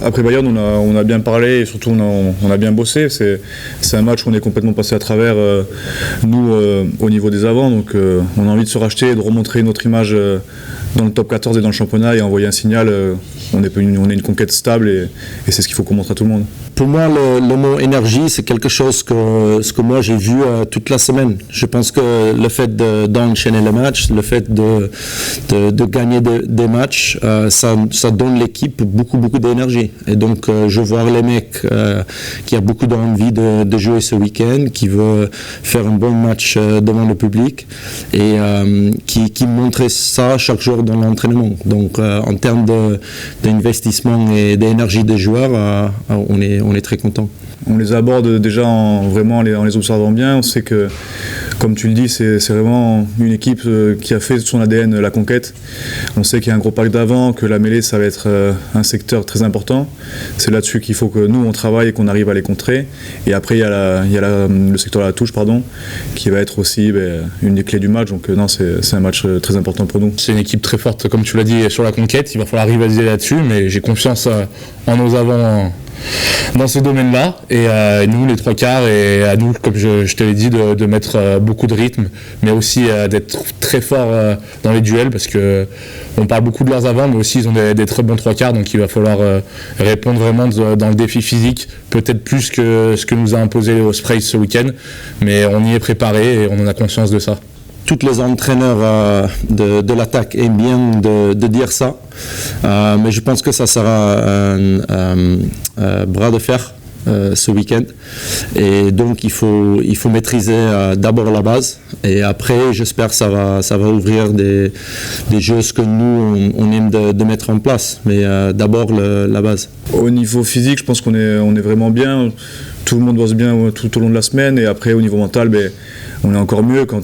après Bayern, on a bien parlé et surtout on a bien bossé. C'est un match où on est complètement passé à travers, nous, au niveau des avants. Donc on a envie de se racheter et de remontrer notre image dans le top 14 et dans le championnat et envoyer un signal. On est une conquête stable et c'est ce qu'il faut qu'on montre à tout le monde. Pour moi, le mot énergie, c'est quelque chose que moi j'ai vu toute la semaine. Je pense que le fait d'enchaîner les matchs, le fait de gagner des matchs, ça donne l'équipe beaucoup d'énergie. Et donc, je vois les mecs qui ont beaucoup d'envie de jouer ce week-end, qui veulent faire un bon match devant le public et qui montrent ça chaque jour dans l'entraînement. Donc, en termes d'investissement et d'énergie des joueurs, on est très content. On les aborde déjà en les observant bien. On sait que, comme tu le dis, c'est vraiment une équipe qui a fait de son ADN la conquête. On sait qu'il y a un gros pack d'avant, que la mêlée, ça va être un secteur très important. C'est là-dessus qu'il faut que nous, on travaille et qu'on arrive à les contrer. Et après, il y a le secteur de la touche, qui va être aussi une des clés du match. Donc non, c'est un match très important pour nous. C'est une équipe très forte, comme tu l'as dit, sur la conquête. Il va falloir rivaliser là-dessus, mais j'ai confiance en nos avants dans ce domaine-là, et nous les trois quarts, et à nous, comme je te l'ai dit, de mettre beaucoup de rythme, mais aussi d'être très forts dans les duels, parce que on parle beaucoup de leurs avants, mais aussi ils ont des très bons trois quarts, donc il va falloir répondre vraiment dans le défi physique, peut-être plus que ce que nous a imposé Ospreys ce week-end, mais on y est préparé et on en a conscience de ça. Tous les entraîneurs de l'attaque aiment bien de dire ça, mais je pense que ça sera un bras de fer ce week-end. Et donc il faut maîtriser d'abord la base, et après j'espère que ça va ouvrir des jeux que nous on aime de mettre en place, mais d'abord la base. Au niveau physique, je pense qu'on est vraiment bien. Tout le monde bosse bien tout au long de la semaine, et après au niveau mental, on est encore mieux quand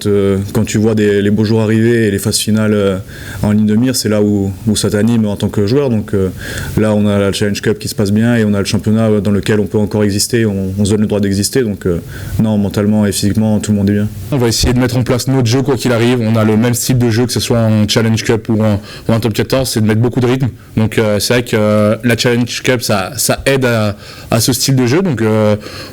tu vois les beaux jours arriver et les phases finales en ligne de mire. C'est là où ça t'anime en tant que joueur. Donc là, on a la Challenge Cup qui se passe bien et on a le championnat dans lequel on peut encore exister, on se donne le droit d'exister. Donc non, mentalement et physiquement, tout le monde est bien. On va essayer de mettre en place notre jeu quoi qu'il arrive. On a le même style de jeu, que ce soit en Challenge Cup ou en Top 14, c'est de mettre beaucoup de rythme. Donc c'est vrai que la Challenge Cup, ça aide à ce style de jeu. Donc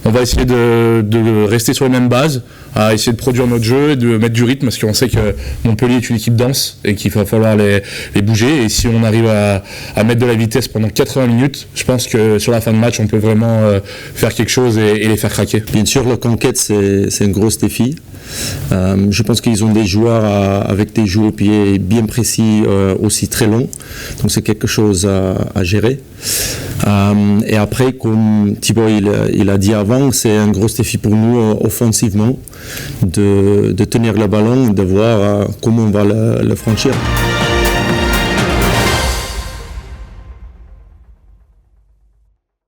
on va essayer de rester sur les mêmes bases, à essayer de produire notre jeu et de mettre du rythme, parce qu'on sait que Montpellier est une équipe dense et qu'il va falloir les bouger, et si on arrive à mettre de la vitesse pendant 80 minutes, je pense que sur la fin de match on peut vraiment faire quelque chose et les faire craquer. Bien sûr, la conquête c'est un gros défi. Je pense qu'ils ont des joueurs avec des jeux au pied bien précis, aussi très longs, donc c'est quelque chose à gérer. Et après, comme Thibaut il a dit avant, c'est un gros défi pour nous offensivement de tenir le ballon et de voir comment on va le franchir.